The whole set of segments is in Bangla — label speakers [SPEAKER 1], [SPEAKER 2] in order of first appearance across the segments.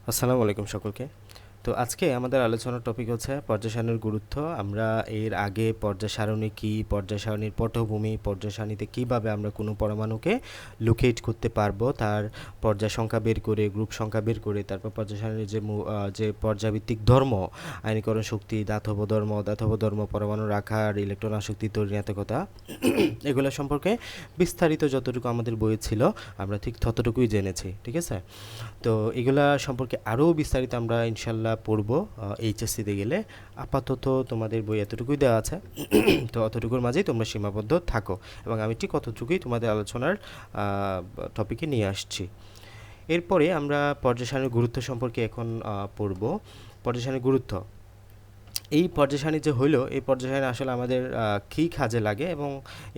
[SPEAKER 1] আসসালামু আলাইকুম সকলকে। তো আজকে আমাদের আলোচনার টপিক হচ্ছে পর্যায় সারণীর গুরুত্ব। আমরা এর আগে পর্যায় সারণী কী, পর্যায় সারণীর পটভূমি, পর্যায় সারণীতে কীভাবে আমরা কোনো পরমাণুকে লোকেট করতে পারবো, তার পর্যায় সংখ্যা বের করে, গ্রুপ সংখ্যা বের করে, তারপর পর্যায় সারণীর যে পর্যায়ভিত্তিক ধর্ম, আয়নীকরণ শক্তি, দাতব্য ধর্ম, পরমাণুর আকার, ইলেকট্রন আসক্তি, তড়িৎনাত্মকতা, এগুলো সম্পর্কে বিস্তারিত যতটুকু আমাদের বইয়ে ছিল আমরা ঠিক ততটুকুই জেনেছি। ঠিক আছে? তো এগুলা সম্পর্কে আরও বিস্তারিত আমরা ইনশাল্লাহ পড়ব এইচএসসিতে গেলে। আপাতত তোমাদের বই এতটুকুই দেওয়া আছে, তো অতটুকুর মাঝেই তোমরা সীমাবদ্ধ থাকো এবং আমি ঠিক অতটুকুই তোমাদের আলোচনার টপিকে নিয়ে আসছি। এরপরে আমরা পর্যায় সারণীর গুরুত্ব সম্পর্কে এখন পড়ব। পর্যায় সারণীর গুরুত্ব, এই পর্যায় সারণী যে হইলো, এই পর্যায় সারণী আসলে আমাদের কী কাজে লাগে এবং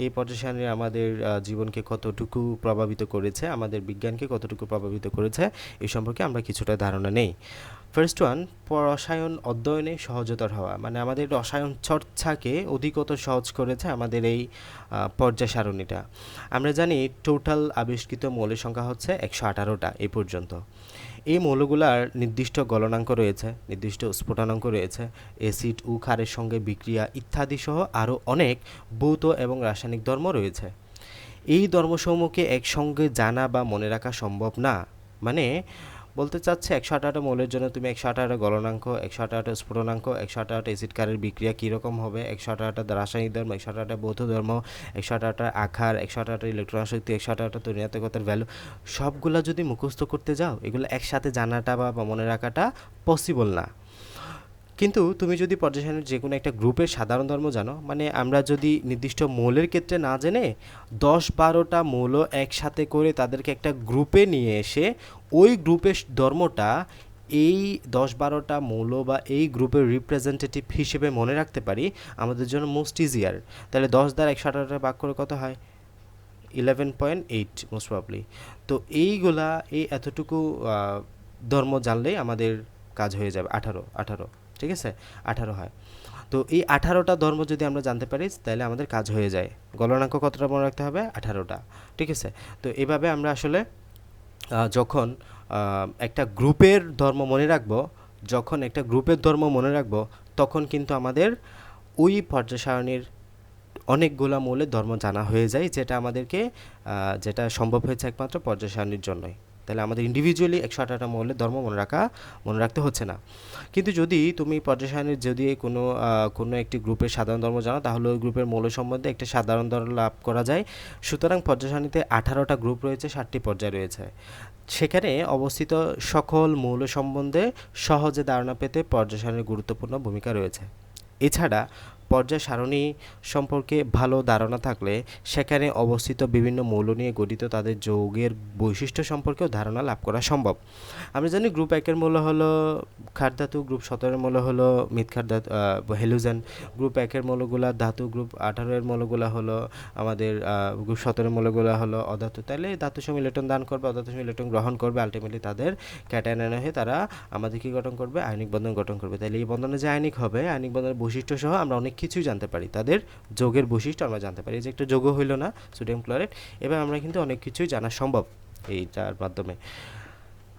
[SPEAKER 1] এই পর্যায় সারণী আমাদের জীবনকে কতটুকু প্রভাবিত করেছে, আমাদের বিজ্ঞানকে কতটুকু প্রভাবিত করেছে, এই সম্পর্কে আমরা কিছুটা ধারণা নেই। ফার্স্ট ওয়ান, রসায়ন অধ্যয়নে সহজতর হওয়া, মানে আমাদের রসায়ন চর্চাকে অধিকতর সহজ করেছে আমাদের এই পর্যায় সারণীটা। আমরা জানি টোটাল আবিষ্কৃত মৌলের সংখ্যা হচ্ছে 118টা এই পর্যন্ত। এই মৌলগুলার নির্দিষ্ট গলনাঙ্ক রয়েছে, নির্দিষ্ট স্ফুটনাঙ্ক রয়েছে, অ্যাসিড ও ক্ষারের সঙ্গে বিক্রিয়া ইত্যাদি সহ আরও অনেক ভৌত এবং রাসায়নিক ধর্ম রয়েছে। এই ধর্মসমূহকে একসঙ্গে জানা বা মনে রাখা সম্ভব না। মানে বলতে চাচ্ছে 118টা মৌলের জন্য তুমি 118টা গলনাঙ্ক, 118টা স্ফুটনাঙ্ক, 118টা অ্যাসিড ক্ষারের বিক্রিয়া কীরকম হবে, 118টা রাসায়নিক ধর্ম, 118টা ভৌত ধর্ম, 118টা আকার, 118টা ইলেকট্রন শক্তি, 118টা তড়িৎনাত্মকতার ভ্যালু, সবগুলা যদি মুখস্থ করতে যাও, এগুলো একসাথে জানাটা বা মনে রাখাটা পসিবল না। কিন্তু তুমি যদি পর্যায় সারণীর যে কোনো একটা গ্রুপের সাধারণ ধর্ম জানো, মানে আমরা যদি নির্দিষ্ট মৌলের ক্ষেত্রে না জেনে 10-12টা মৌল একসাথে করে তাদেরকে একটা গ্রুপে নিয়ে এসে ওই গ্রুপের ধর্মটা এই 10-12টা মৌল বা এই গ্রুপের রিপ্রেজেন্টেটিভ হিসেবে মনে রাখতে পারি, আমাদের জন্য মোস্ট ইজিয়ার। তাহলে 10 দ্বারা 118টা ভাগ করে কত হয়? 11.8 মোস্ট প্রবাবলি। তো এইগুলা এই এতটুকু ধর্ম জানলেই আমাদের কাজ হয়ে যাবে। 18, ঠিক আছে, 18 হয়। তো এই 18টা ধর্ম যদি আমরা জানতে পারি তাহলে আমাদের কাজ হয়ে যায়। গলনাঙ্ক কতটা মনে রাখতে হবে? 18টা। ঠিক আছে? তো এভাবে আমরা আসলে যখন একটা গ্রুপের ধর্ম মনে রাখবো, তখন কিন্তু আমাদের ওই পর্যায় সারণীর অনেকগুলা মৌলের ধর্ম জানা হয়ে যায়, যেটা সম্ভব হয়েছে একমাত্র পর্যায় সারণীর জন্যই। তাহলে আমাদের ইন্ডিভিজুয়ালি 118টা মৌলের ধর্ম মনে রাখতে হচ্ছে না। কিন্তু যদি তুমি পর্যায় সারণীর যদি কোনো একটি গ্রুপের সাধারণ ধর্ম জানো, তাহলে ওই গ্রুপের মৌল সম্বন্ধে একটা সাধারণ ধর্ম লাভ করা যায়। সুতরাং পর্যায় সারণীতে 18টা গ্রুপ রয়েছে, 7টি পর্যায় রয়েছে। সেখানে অবস্থিত সকল মৌল সম্বন্ধে সহজে ধারণা পেতে পর্যায় সারণীর গুরুত্বপূর্ণ ভূমিকা রয়েছে। এছাড়া পর্যায় সারণী সম্পর্কে ভালো ধারণা থাকলে সেখানে অবস্থিত বিভিন্ন মৌল নিয়ে গঠিত তাদের যৌগের বৈশিষ্ট্য সম্পর্কেও ধারণা লাভ করা সম্ভব। আমরা জানি গ্রুপ 1-এর মৌল হলো ক্ষার ধাতু, গ্রুপ 17-এর মৌল হলো মৃৎক্ষার ধাতু, হ্যালোজেন। গ্রুপ 1-এর মৌলগুলা ধাতু, গ্রুপ 18-এর মৌলগুলা হলো আমাদের গ্রুপ 17-এর মৌলগুলা হলো অধাতু। তাহলে ধাতুসমূহ ইলেকট্রন দান করবে, অধাতুসমূহ ইলেকট্রন গ্রহণ করবে, আলটিমেটলি তাদের ক্যাটায়ন হয়ে তারা আমাদের কি গঠন করবে? আয়নিক বন্ধন গঠন করবে। তাহলে এই বন্ধনে যে আয়নিক হবে, আয়নিক বন্ধনের বৈশিষ্ট্য সহ আমরা অনেক কিছুই জানতে পারি, তাদের যৌগের বৈশিষ্ট্য আমরা জানতে পারি। এই যে একটা যৌগ হইল না, সোডিয়াম ক্লোরাইড, এবার আমরা কিন্তু অনেক কিছুই জানা সম্ভব এইটার মাধ্যমে।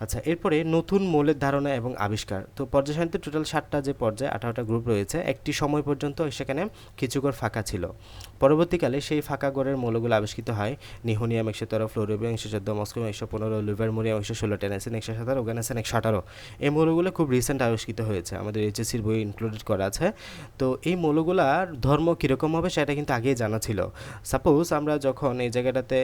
[SPEAKER 1] আচ্ছা, এরপরে নতুন মৌলের ধারণা এবং আবিষ্কার। তো পর্যায় সারণীতে টোটাল 7টা যে পর্যায়, 18টা গ্রুপ রয়েছে। একটি সময় পর্যন্ত সেখানে কিছু ঘর ফাঁকা ছিল। পরবর্তীকালে সেই ফাঁকা ঘরের মৌলগুলো আবিষ্কৃত হয়। নিহোনিয়াম 113, ফ্লোরিবিয়াম 114, মস্কোমিয়াম 115, লিভারমোরিয়াম 116, টেনাসিন 117, ওগানাসিন 118। এই মৌলগুলো খুব রিসেন্ট আবিষ্কৃত হয়েছে, আমাদের এইচএসসির বই ইনক্লুডেড করা আছে। তো এই মৌলগুলার ধর্ম কীরকম হবে সেটা কিন্তু আগেই জানা ছিল। সাপোজ আমরা যখন এই জায়গাটাতে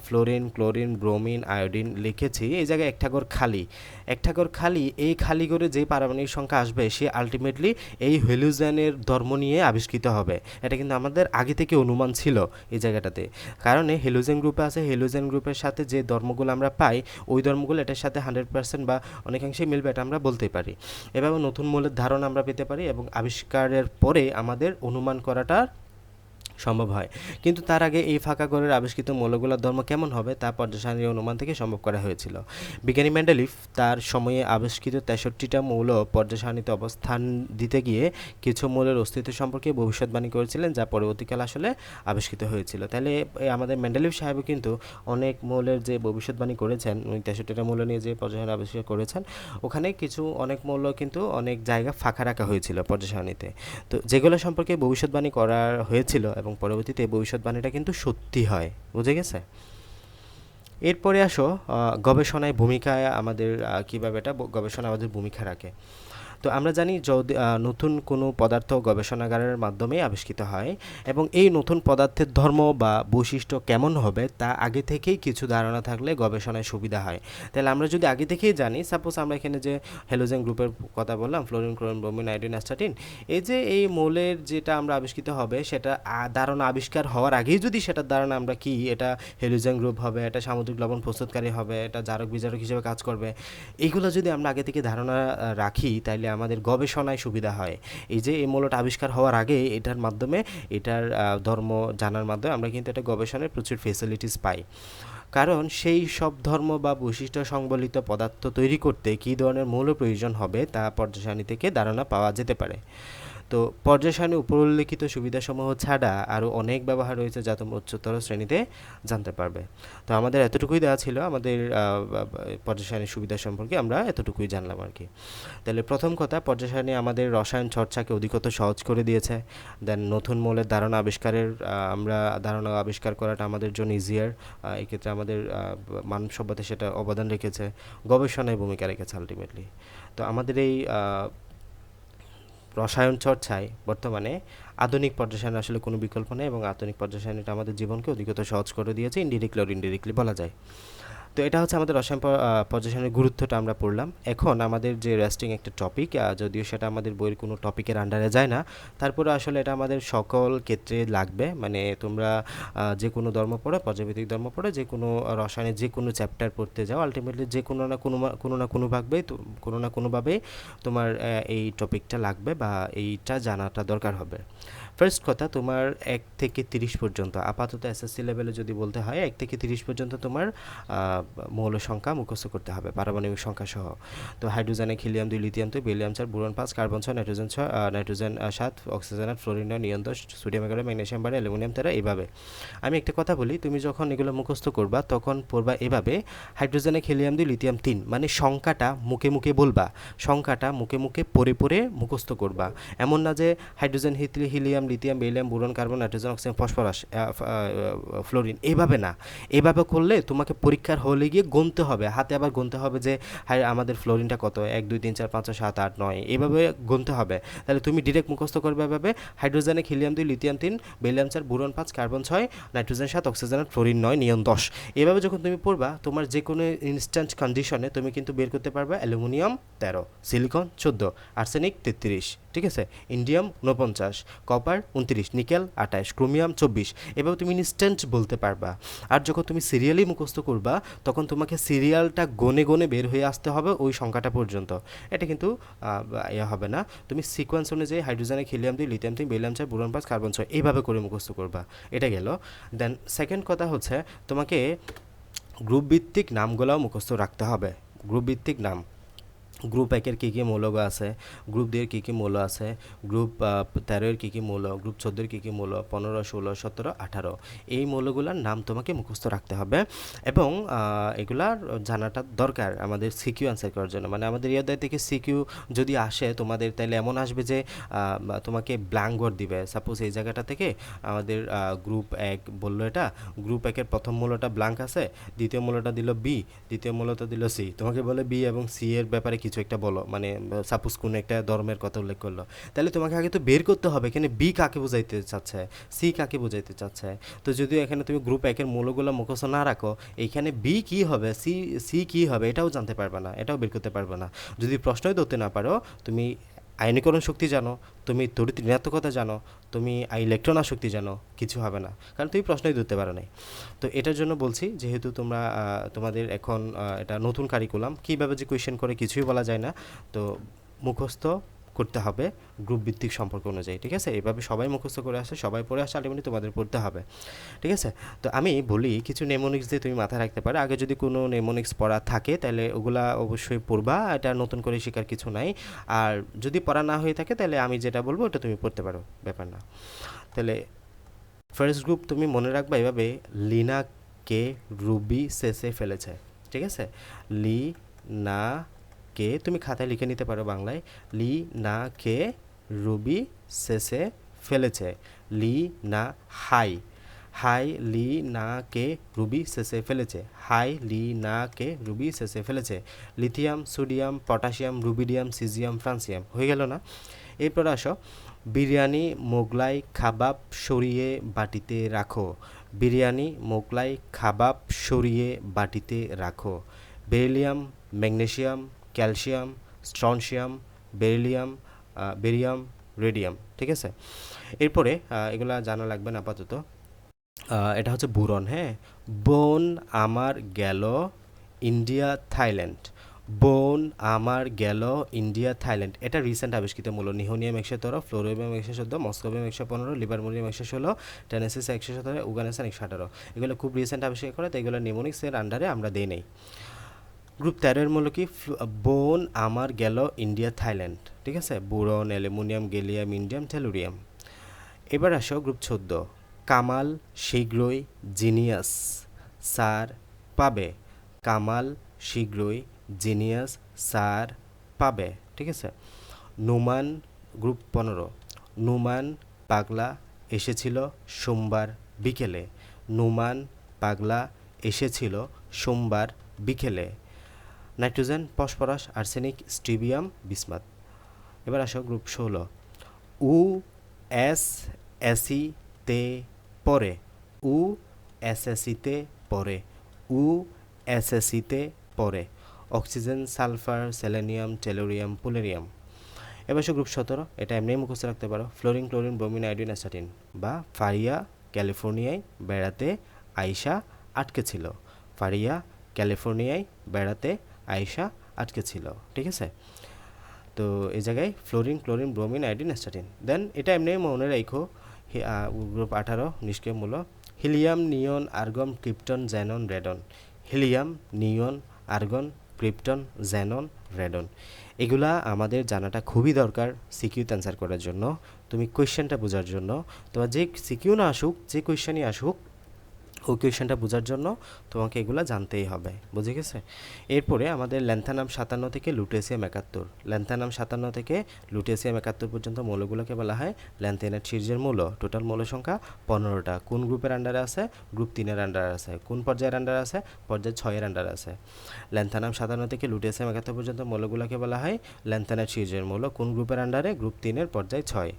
[SPEAKER 1] ফ্লোরিন, ক্লোরিন, ব্রোমিন, আয়োডিন লিখেছি, এই জায়গায় একটা ঘর খালি, এই খালি করে যেই পারমাণবিক সংখ্যা আসবে সে আলটিমেটলি এই হ্যালোজেনের ধর্ম নিয়ে আবিষ্কৃত হবে। এটা কিন্তু আমাদের আগে থেকে অনুমান ছিল এই জায়গাটাতে, কারণ হ্যালোজেন গ্রুপে আছে, হ্যালোজেন গ্রুপের সাথে যে ধর্মগুলো আমরা পাই ওই ধর্মগুলো এটার সাথে 100% বা অনেকাংশেই মিলবে, এটা আমরা বলতে পারি। এভাবে নতুন মৌলের ধারণা আমরা পেতে পারি এবং আবিষ্কারের পরে আমাদের অনুমান করাটা সম্ভব হয়। কিন্তু তার আগে এই ফাঁকা ঘরের আবিষ্কৃত মৌলগুলোর ধর্ম কেমন হবে তা পর্যায় সারণীর অনুমান থেকে সম্ভব করা হয়েছিল। বিজ্ঞানী মেন্ডেলিফ তার সময়ে আবিষ্কৃত 63টা মৌল পর্যায় সারণীতে অবস্থান দিতে গিয়ে কিছু মৌলের অস্তিত্ব সম্পর্কে ভবিষ্যৎবাণী করেছিলেন, যা পরবর্তীকালে আসলে আবিষ্কৃত হয়েছিল। তাহলে আমাদের মেন্ডেলিফ সাহেবও কিন্তু অনেক মৌলের যে ভবিষ্যৎবাণী করেছেন, উনি 63টা মৌল নিয়ে যে পর্যায় সারণী আবিষ্কার করেছেন, ওখানে কিছু অনেক মৌল কিন্তু অনেক জায়গা ফাঁকা রাখা হয়েছিল পর্যায় সারণীতে। তো যেগুলো সম্পর্কে ভবিষ্যৎবাণী করা হয়েছিল এবং পরবর্তীতে ভবিষ্যৎবাণীটা কিন্তু সত্যি হয়, বুঝে গেছে? এরপরে আসো গবেষণায় ভূমিকায় আমাদের কীভাবে এটা গবেষণা আমাদের ভূমিকা রাখে। তো আমরা জানি যদি নতুন কোনো পদার্থ গবেষণাগারের মাধ্যমে আবিষ্কৃত হয় এবং এই নতুন পদার্থের ধর্ম বা বৈশিষ্ট্য কেমন হবে তা আগে থেকেই কিছু ধারণা থাকলে গবেষণায় সুবিধা হয়। তাহলে আমরা যদি আগে থেকেই জানি, সাপোজ আমরা এখানে যে হ্যালোজেন গ্রুপের কথা বললাম, fluorine, chlorine, bromine, iodine, astatine, এই যে এই মৌলের যেটা আমরা আবিষ্কৃত হবে সেটা ধারণা আবিষ্কার হওয়ার আগেই যদি সেটার ধারণা আমরা কি এটা হ্যালোজেন গ্রুপ হবে, এটা সামুদ্রিক লবণ প্রস্তুতকারী হবে, এটা জারক বিজারক হিসেবে কাজ করবে, এইগুলো যদি আমরা আগে থেকে ধারণা রাখি তাহলে আমাদের গবেষণায় সুবিধা হয়। এই যে এই মৌলটা আবিষ্কার হওয়ার আগে এটার মাধ্যমে এটার ধর্ম জানার মাধ্যমে আমরা কিন্তু এটা গবেষণায় প্রচুর ফেসিলিটিস পাই। কারণ সেই সব ধর্ম বা বৈশিষ্ট্য সংবলিত পদার্থ তৈরি করতে কী ধরনের মৌল প্রয়োজন হবে তা পর্যায় সারণী থেকে ধারণা পাওয়া যেতে পারে। তো পর্যায় সারণী উপর উল্লেখিত সুবিধাসমূহ ছাড়া আরও অনেক ব্যবহার রয়েছে যা তোমরা উচ্চতর শ্রেণীতে জানতে পারবে। তো আমাদের এতটুকুই দেওয়া ছিল আমাদের পর্যায় সারণীর সুবিধা সম্পর্কে, আমরা এতটুকুই জানলাম আর কি। তাহলে প্রথম কথা, পর্যায় সারণী আমাদের রসায়ন চর্চাকে অধিকতর সহজ করে দিয়েছে। দেন নতুন মৌলের ধারণা আবিষ্কারের আমরা ধারণা আবিষ্কার করাটা আমাদের জন্য ইজিয়ার, এক্ষেত্রে আমাদের মানব সভ্যতায় সেটা অবদান রেখেছে, গবেষণায় ভূমিকা রেখেছে আলটিমেটলি। তো আমাদের এই রসায়ন চর্চায় বর্তমানে আধুনিক পর্যায় সারণী আসলে কোনো বিকল্প নেই এবং আধুনিক পর্যায় সারণীটা আমাদের জীবনকে অধিকতর সহজ করে দিয়েছে, ইনডিরেক্টলি অর ইনডিরেক্টলি বলা যায়। তো এটা হচ্ছে আমাদের রসায়ন পর্যায় সারণীর গুরুত্বটা আমরা পড়লাম। এখন আমাদের যে রেস্টিং একটা টপিক, যদিও সেটা আমাদের বইয়ের কোনো টপিকের আন্ডারে যায় না, তারপরে আসলে এটা আমাদের সকল ক্ষেত্রে লাগবে। মানে তোমরা যে কোনো ধর্ম পড়ো, পর্যায়ভিত্তিক ধর্ম পড়ো, যে কোনো রসায়নের যে কোনো চ্যাপ্টার পড়তে যাও, আলটিমেটলি যে কোনো না কোনোভাবেই তোমার এই টপিকটা লাগবে বা এইটা জানাটা দরকার হবে। ফার্স্ট কথা, তোমার 1 থেকে 30 পর্যন্ত, আপাতত এসএসসি লেভেলে যদি বলতে হয় 1 থেকে 30 পর্যন্ত তোমার মৌল সংখ্যা মুখস্থ করতে হবে, পারমাণবিক সংখ্যা সহ। তো hydrogen 1, helium 2, lithium 2, beryllium 4, boron 5, carbon 6, nitrogen 6, nitrogen 7, oxygen 8, fluorine 9, নিয়ন 10, সোডিয়াম 11, ম্যাগনেসিয়াম 12, অ্যালুমিনিয়াম 13, এইভাবে। আমি একটা কথা বলি, তুমি যখন এগুলো মুখস্থ করবা তখন পড়বা এভাবে: হাইড্রোজেন 1, হিলিয়াম 2, লিথিয়াম 3, মানে সংখ্যাটা মুখে মুখে বলবা, সংখ্যাটা মুখে মুখে পড়ে পড়ে মুখস্থ করবা। এমন না যে hydrogen, helium, lithium, beryllium, boron, carbon, nitrogen, oxygen, phosphorus, fluorine, এইভাবে না। এইভাবে করলে তোমাকে পরীক্ষার হলে গিয়ে গুনতে হবে, হাতে আবার গুনতে হবে যে আমাদের ফ্লোরিনটা কত, 1 2 3 4 5 6 7 8 9, এইভাবে গুনতে হবে। তাহলে তুমি ডিরেক্ট মুখস্থ করবে এভাবে: hydrogen 1, helium 2, lithium 3, beryllium 4, boron 5, carbon 6, nitrogen 7, oxygen 8, fluorine 9, নিয়ন 10। এভাবে যখন তুমি পড়বা, তোমার যে কোনো ইনস্ট্যান্ট কন্ডিশনে তুমি কিন্তু বের করতে পারবে অ্যালুমিনিয়াম 13, সিলিকন 14, আর্সেনিক 33, ঠিক আছে, ইন্ডিয়াম 49, কপার 29, নিকেল 28, ক্রোমিয়াম 24। এভাবে তুমি ইনস্ট্যান্ট বলতে পারবা। আর যখন তুমি সিরিয়ালি মুখস্থ করবা তখন তোমাকে সিরিয়ালটা গনে গনে বের হয়ে আসতে হবে ওই সংখ্যাটা পর্যন্ত। এটা কিন্তু হবে না, তুমি সিকোয়েন্স অনুযায়ী hydrogen 1, helium 2, lithium 3, beryllium 4, boron 5, carbon 6, এইভাবে করে মুখস্থ করবা। এটা গেল। দেন সেকেন্ড কথা হচ্ছে, তোমাকে গ্রুপ ভিত্তিক নামগুলোও মুখস্থ রাখতে হবে। গ্রুপ ভিত্তিক নাম, গ্রুপ 1-এর কী কী মৌলগ আছে, গ্রুপ 2-এর কী কী মৌল আছে, গ্রুপ 13-এর কী কী মৌল, গ্রুপ 14-এর কী কী মৌল, 15, 16, 17, 18, এই মৌলগুলোর নাম তোমাকে মুখস্থ রাখতে হবে এবং এগুলার জানাটা দরকার আমাদের সিকিউ অ্যান্সার করার জন্য। মানে আমাদের ইয়াদের থেকে সিকিউ যদি আসে তোমাদের, তাহলে এমন আসবে যে তোমাকে ব্ল্যাঙ্ক বোর্ড দিবে। সাপোজ এই জায়গাটা থেকে আমাদের গ্রুপ 1 বললো, এটা গ্রুপ 1-এর প্রথম মৌলটা ব্ল্যাঙ্ক আছে, দ্বিতীয় মৌলটা দিল বি, তৃতীয় মৌলটা দিল সি। তোমাকে বলে বি এবং সি এর ব্যাপারে কিছু একটা বলো, মানে সাপোজ কোনো একটা ধর্মের কথা উল্লেখ করলো, তাহলে তোমাকে আগে তো বের করতে হবে এখানে বি কাকে বোঝাইতে চাচ্ছে, সি কাকে বোঝাইতে চাচ্ছে। তো যদিও এখানে তুমি গ্রুপ 1-এর মৌলগুলো মুখস্থ না রাখো, এইখানে বি কী হবে, সি কী হবে এটাও জানতে পারবে না, এটাও বের করতে পারবে না। যদি প্রশ্নই ধরতে না পারো, তুমি আয়নীকরণ শক্তি জানো, তুমি তড়িৎ ঋণাত্মকতা জানো, তুমি ইলেকট্রন আসক্তি জানো, কিছু হবে না, কারণ তুমি প্রশ্নই ধরতে পারো নাই। তো এটার জন্য বলছি, যেহেতু তোমরা তোমাদের এখন এটা নতুন কারিকুলাম, কীভাবে যে কোয়েশ্চেন করে কিছুই বলা যায় না, তো মুখস্থ করতে হবে গ্রুপ ভিত্তিক সম্পর্ক অনুযায়ী, ঠিক আছে? এভাবে সবাই মুখস্থ করে আসে, সবাই পড়ে আসে, আলটিমেটলি তোমাদের পড়তে হবে, ঠিক আছে? তো আমি বলি কিছু নেমোনিক্স দিয়ে তুমি মাথায় রাখতে পারো, আগে যদি কোনো নেমোনিক্স পড়া থাকে তাহলে ওগুলা অবশ্যই পড়বা, এটা নতুন করে শেখার কিছু নাই। আর যদি পড়া না হয়ে থাকে তাহলে আমি যেটা বলবো ওটা তুমি পড়তে পারো, ব্যাপার না। তাহলে ফার্স্ট গ্রুপ তুমি মনে রাখবা এভাবে, লিনাকে রুবি শেষে ফেলেছে, ঠিক আছে? লি না কে তুমি খাতায় লিখে নিতে পারো বাংলায়, লি না কে রুবি শেষে ফেলেছে। লি না হাই, হাই লি না কে রুবি শেষে ফেলেছে, হাই লি না কে রুবি শেষে ফেলেছে। Lithium, sodium, potassium, rubidium, caesium, francium, হয়ে গেল না? এরপর আসো, বিরিয়ানি মোগলাই কাবাব সরিয়ে বাটিতে রাখো। বিরিয়ানি মোগলাই কাবাব সরিয়ে বাটিতে রাখো। Beryllium, magnesium, calcium, strontium, beryllium, barium, radium, ঠিক আছে? এরপরে এগুলা জানা লাগবে না আপাতত। এটা হচ্ছে বুরন, হ্যাঁ। বোন আমার গেল ইন্ডিয়া থাইল্যান্ড, বোন আমার গেল ইন্ডিয়া থাইল্যান্ড, এটা রিসেন্ট আবিষ্কৃত মূল্য। নিহোনিয়াম 113, ফ্লোরোবিয়াম 114, মস্কোবিয়াম 115, লিবারমোনিয়াম 116, টেনেসিস 117, উগানেসান 118, এগুলো খুব রিসেন্ট আবিষ্কার করে, তো এগুলো নিমোনিক্সের আন্ডারে আমরা দেই নেই। গ্রুপ 13 এর মূল্য কি? বোন আমার গেল ইন্ডিয়া থাইল্যান্ড, ঠিক আছে? Boron, aluminium, gallium, indium, tellurium. এবার আসো গ্রুপ 14, কামাল শীঘ্রই জিনিয়াস স্যার পাবে। কামাল শীঘ্রই জিনিয়াস স্যার পাবে, ঠিক আছে? নুমান, গ্রুপ 15, নুমান পাগলা এসেছিল সোমবার বিকেলে। নুমান পাগলা এসেছিল সোমবার বিকেলে। Nitrogen, phosphorus, arsenic, stibium, bismuth. এবার আসো গ্রুপ 16, উ এস এসিতে পড়ে, উ এসএসিতে পড়ে, উ এসএসিতে পড়ে। Oxygen, sulphur, selenium, tellurium, polonium. এবার আসো গ্রুপ 17, এটা এমনি মুখস্থ রাখতে পারো, fluorine, chlorine, bromine, iodine, astatine. বা ফারিয়া ক্যালিফোর্নিয়ায় বেড়াতে আয়শা আটকে ছিল। ফারিয়া ক্যালিফোর্নিয়ায় বেড়াতে আয়শা আটকে ছিল, ঠিক আছে? তো এই জায়গায় fluorine, chlorine, bromine, iodine, astatine. Then এটা এমনি মনে রাখো, গ্রুপ 18 নিষ্ক্রিয় মূল্য, helium, neon, argon, krypton, xenon, radon. Helium, neon, argon, krypton, xenon, radon. এগুলা আমাদের জানাটা খুবই দরকার সিকিউতে অ্যান্সার করার জন্য, তুমি কোয়েশ্চেনটা বোঝার জন্য। তোমার যে সিকিউ না আসুক, যে কোয়েশ্চেনই আসুক, ওই কোয়েশ্চেনটা বোঝার জন্য তোমাকে এগুলো জানতেই হবে, বুঝে গেছে? এরপরে আমাদের ল্যান্থানাম 57 থেকে লুটেসিয়াম 71, ল্যান্থানাম 57 থেকে লুটেসিয়াম 71 পর্যন্ত মৌলগুলোকে বলা হয় ল্যান্থেনাইট শীর্ষের মৌল। টোটাল মৌল সংখ্যা 15টা। কোন গ্রুপের আন্ডারে আছে? গ্রুপ 3-এর আন্ডারে আছে। কোন পর্যায়ের আন্ডারে আছে? পর্যায় 6-এর আন্ডারে আছে। ল্যান্থানাম 57 থেকে লুটেসিয়াম 71 পর্যন্ত মৌলগুলোকে বলা হয় ল্যান্থেনাইট শীর্ষের মৌল। কোন গ্রুপের আন্ডারে? গ্রুপ 3-এর পর্যায় 6।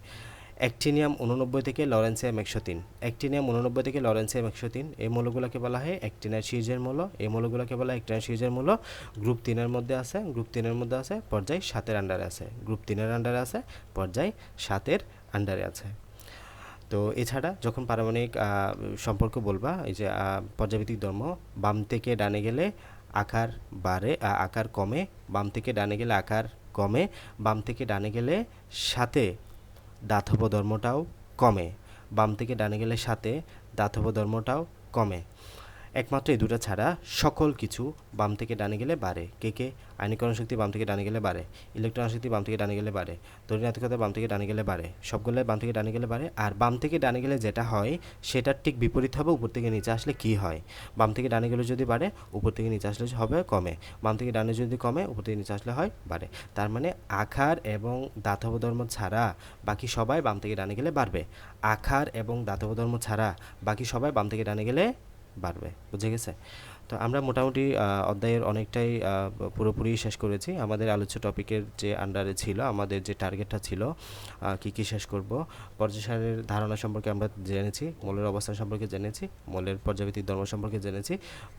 [SPEAKER 1] অ্যাক্টিনিয়াম 89 থেকে লরেন্সিয়াম 103, অ্যাক্টিনিয়াম 89 থেকে লরেন্সিয়াম 103, এই মৌলগুলোকে বলা হয় অ্যাক্টিনাইট সিরিজের মৌল। এই মৌলগুলোকে বলা হয় অ্যাক্টিনাইট সিরিজের মৌল। গ্রুপ 3-এর মধ্যে আছে, গ্রুপ 3-এর মধ্যে আছে, পর্যায় 7-এর আন্ডারে আছে। গ্রুপ 3-এর আন্ডারে আছে, পর্যায় 7-এর আন্ডারে আছে। তো এছাড়া যখন পারমাণবিক সম্পর্ক বলবা, এই যে পর্যায়ভিত্তিক ধর্ম, বাম থেকে ডানে গেলে আকার বাড়ে, আকার কমে, বাম থেকে ডানে গেলে আকার কমে, বাম থেকে ডানে গেলে সাথে দাতব্য ধর্মটাও কমে, বাম থেকে ডানে গেলে সাথে দাতব্য ধর্মটাও কমে। একমাত্র এই দুটো ছাড়া সকল কিছু বাম থেকে ডানে গেলে বাড়ে। কে কে? আয়নীকরণ শক্তি বাম থেকে ডানে গেলে বাড়ে, ইলেকট্রন শক্তি বাম থেকে ডানে গেলে বাড়ে, তড়িৎনাত্মকতা বাম থেকে ডানে গেলে বাড়ে, সবগুলো বাম থেকে ডানে গেলে বাড়ে। আর বাম থেকে ডানে গেলে যেটা হয় সেটার ঠিক বিপরীত হবে উপর থেকে নিচে আসলে কি হয়। বাম থেকে ডানে গেলে যদি বাড়ে, উপর থেকে নিচে আসলে হবে কমে। বাম থেকে ডানে যদি কমে, উপর থেকে নিচে আসলে হয় বাড়ে। তার মানে আখার এবং দাতব্য ধর্ম ছাড়া বাকি সবাই বাম থেকে ডানে গেলে বাড়বে। আখার এবং দাতব্য ধর্ম ছাড়া বাকি সবাই বাম থেকে ডানে গেলে বাড়বে, বুঝে গেছে? তো আমরা মোটামুটি অধ্যায়ের অনেকটাই পুরোপুরি শেষ করেছি। আমাদের আলোচ্য টপিকের যে আন্ডারে ছিল, আমাদের যে টার্গেটটা ছিল কি কি শেষ করব, পর্যায়সারণীর ধারণা সম্পর্কে আমরা জেনেছি, মৌলের অবস্থান সম্পর্কে জেনেছি, মৌলের পর্যায়ভিত্তিক ধর্ম সম্পর্কে জেনেছি,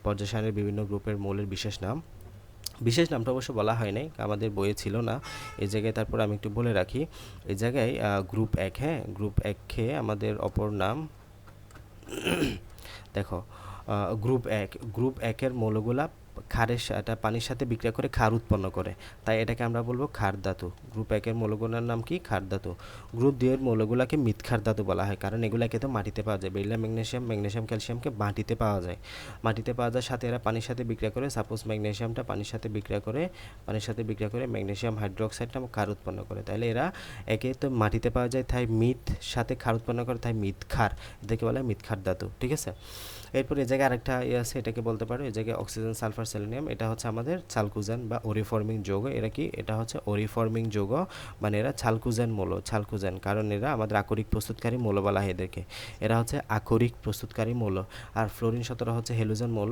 [SPEAKER 1] পর্যায়সারণীর বিভিন্ন গ্রুপের মৌলের বিশেষ নাম। বিশেষ নামটা অবশ্য বলা হয় নাই, আমাদের বইয়ে ছিল না এই জায়গায়, তারপর আমি একটু বলে রাখি। এই জায়গায় গ্রুপ 1, হ্যাঁ, গ্রুপ 1-কে আমাদের অপর নাম দেখো, গ্রুপ 1, গ্রুপ 1-এর মৌলগুলা এটা পানির সাথে বিক্রিয়া করে ক্ষার উৎপন্ন করে, তাই এটাকে আমরা বলবো ক্ষার ধাতু। গ্রুপ 1 এর মৌলগুলোর নাম কি? ক্ষার ধাতু। গ্রুপ 2 এর মৌলগুলোকে মৃৎক্ষার ধাতু বলা হয়, কারণ এগুলাকে তো মাটিতে পাওয়া যায়। বেরিলিয়াম, ম্যাগনেসিয়াম, ক্যালসিয়ামকে মাটিতে পাওয়া যায়। মাটিতে পাওয়া যায়, সাথে এরা পানির সাথে বিক্রিয়া করে, সাপোজ ম্যাগনেসিয়ামটা পানির সাথে বিক্রিয়া করে ম্যাগনেসিয়াম হাইড্রোক্সাইড নামক ক্ষার উৎপন্ন করে। তাহলে এরা একে তো মাটিতে পাওয়া যায়, তাই মৃৎ সাথে ক্ষার উৎপন্ন করে, তাই মৃৎক্ষার, এটাকে বলা হয় মৃৎক্ষার ধাতু। ঠিক আছে। এরপর এই জায়গায় আরেকটা আছে, এটাকে বলতে পারো এই জায়গায় অক্সিজেন, সালফার, সেলেনিয়াম, এটা হচ্ছে আমাদের চালকুজান বা ওরিফর্মিং যৌগ। এটা হচ্ছে ওরিফর্মিং যৌগ, মানে এরা চালকুজান মৌল, কারণ এরা আমাদের আকরিক প্রস্তুতকারী মৌল বলা হয় এদেরকে। এরা হচ্ছে আকরিক প্রস্তুতকারী মৌল। আর ফ্লোরিন 17 হচ্ছে হেলোজেন মৌল,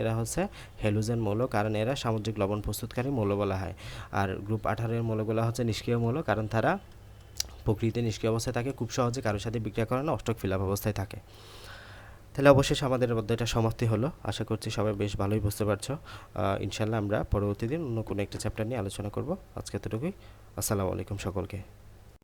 [SPEAKER 1] এরা হচ্ছে হেলোজেন মৌল, কারণ এরা সামুদ্রিক লবণ প্রস্তুতকারী মৌল বলা হয়। আর গ্রুপ 18 এর মৌলগুলো হচ্ছে নিষ্ক্রিয় মৌল, কারণ তারা প্রকৃতিতে নিষ্ক্রিয় অবস্থায় থাকে, খুব সহজে কারোর সাথে বিক্রিয়া করে না, অষ্টক ফিলাপ অবস্থায় থাকে। তাহলে অবশেষে আমাদের অধ্যায়টা সমাপ্তি হলো। আশা করছি সবাই বেশ ভালোই বুঝতে পারছো। ইনশাল্লাহ আমরা পরবর্তী দিন অন্য কোনো একটা চ্যাপ্টার নিয়ে আলোচনা করব। আজকে এতটুকুই। আসসালামু আলাইকুম সকলকে।